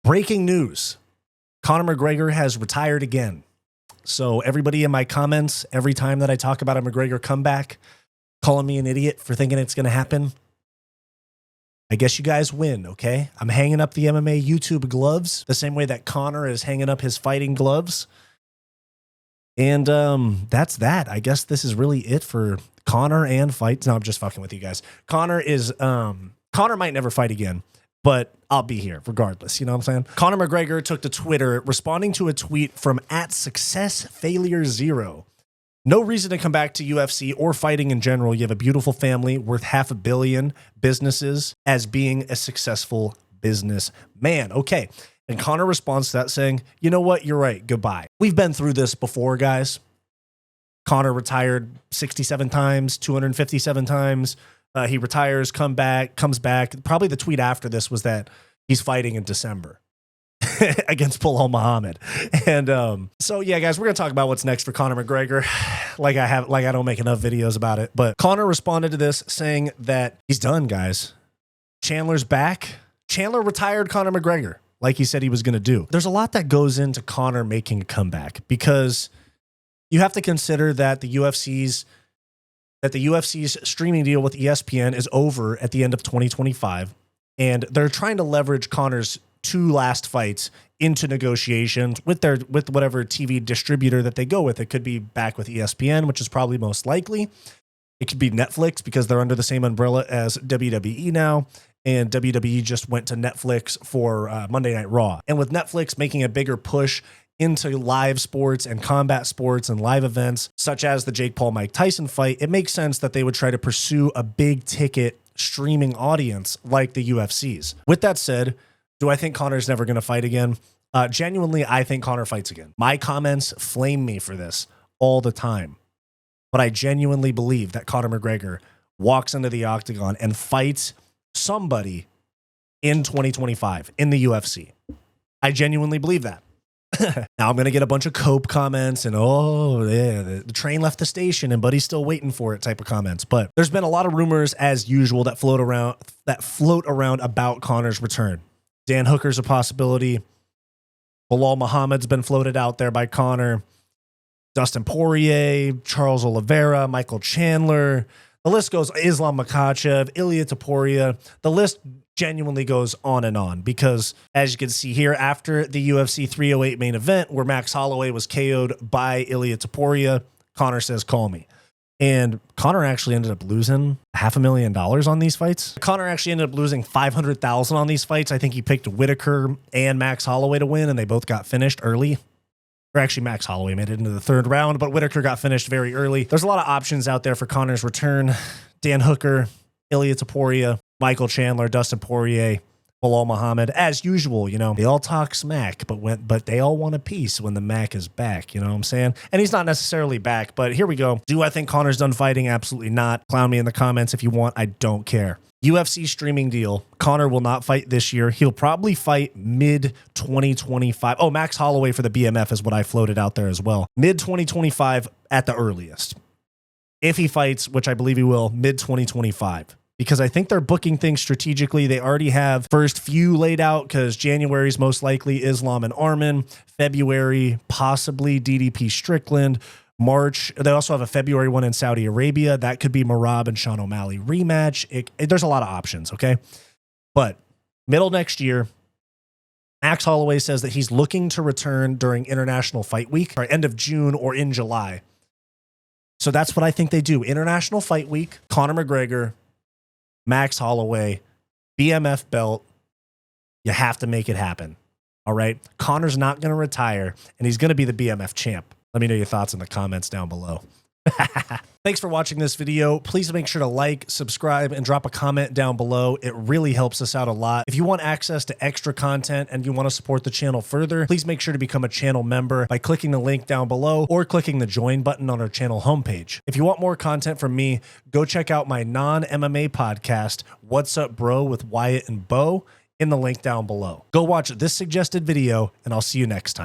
Breaking news. Conor McGregor has retired again. So everybody in my comments, every time that I talk about a McGregor comeback, calling me an idiot for thinking it's going to happen, I guess you guys win, okay? I'm hanging up the MMA YouTube gloves the same way that Conor is hanging up his fighting gloves. And that's that. I guess this is really it for Conor and fights. No, I'm just fucking with you guys. Conor might never fight again, but I'll be here regardless. You know what I'm saying? Conor McGregor took to Twitter responding to a tweet from @SuccessFailure0. No reason to come back to UFC or fighting in general. You have a beautiful family worth $500 million, businesses as being a successful businessman. Okay. And Conor responds to that saying, you know what? You're right. Goodbye. We've been through this before, guys. Conor retired 67 times, 257 times. He retires, comes back. Probably the tweet after this was that he's fighting in December against Belal Muhammad. And so, yeah, guys, we're going to talk about what's next for Conor McGregor. I don't make enough videos about it. But Conor responded to this saying that he's done, guys. Chandler's back. Chandler retired Conor McGregor like he said he was going to do. There's a lot that goes into Conor making a comeback because you have to consider that the UFC's streaming deal with ESPN is over at the end of 2025, and they're trying to leverage Conor's 2 last fights into negotiations with whatever TV distributor that they go with. It could be back with ESPN, which is probably most likely. It could be Netflix because they're under the same umbrella as WWE now. And WWE just went to Netflix for Monday Night Raw. And with Netflix making a bigger push into live sports and combat sports and live events, such as the Jake Paul-Mike Tyson fight, it makes sense that they would try to pursue a big ticket streaming audience like the UFC's. With that said, do I think Conor's never going to fight again? Genuinely, I think Conor fights again. My comments flame me for this all the time. But I genuinely believe that Conor McGregor walks into the octagon and fights somebody in 2025 in the UFC. I genuinely believe that. Now I'm going to get a bunch of cope comments and, oh, yeah, the train left the station and Buddy's still waiting for it type of comments. But there's been a lot of rumors, as usual, that float around about Conor's return. Dan Hooker's a possibility. Belal Muhammad's been floated out there by Conor. Dustin Poirier, Charles Oliveira, Michael Chandler. The list goes, Islam Makhachev, Ilia Topuria. The list genuinely goes on and on because, as you can see here, after the UFC 308 main event where Max Holloway was KO'd by Ilia Topuria, Conor says, call me. And Conor actually ended up losing $500,000 on these fights. Conor actually ended up losing $500,000 on these fights. I think he picked Whitaker and Max Holloway to win, and they both got finished early. Or actually, Max Holloway made it into the 3rd round, but Whitaker got finished very early. There's a lot of options out there for Conor's return. Dan Hooker, Ilia Topuria, Michael Chandler, Dustin Poirier, Belal Muhammad. As usual, you know, they all talk smack, but they all want a piece when the Mac is back. You know what I'm saying? And he's not necessarily back, but here we go. Do I think Conor's done fighting? Absolutely not. Clown me in the comments if you want. I don't care. UFC streaming deal. Conor will not fight this year. He'll probably fight mid-2025. Oh, Max Holloway for the BMF is what I floated out there as well. Mid-2025 at the earliest. If he fights, which I believe he will, mid-2025. Because I think they're booking things strategically. They already have first few laid out because January is most likely Islam and Arman. February, possibly DDP Strickland. March, they also have a February one in Saudi Arabia. That could be Merab and Sean O'Malley rematch. There's a lot of options, okay? But middle next year, Max Holloway says that he's looking to return during International Fight Week, or end of June or in July. So that's what I think they do. International Fight Week, Conor McGregor, Max Holloway, BMF belt. You have to make it happen, all right? Conor's not going to retire, and he's going to be the BMF champ. Let me know your thoughts in the comments down below. Thanks for watching this video. Please make sure to like, subscribe, and drop a comment down below. It really helps us out a lot. If you want access to extra content and you want to support the channel further, please make sure to become a channel member by clicking the link down below or clicking the join button on our channel homepage. If you want more content from me, go check out my non-MMA podcast, What's Up Bro with Wyatt and Bo, in the link down below. Go watch this suggested video, and I'll see you next time.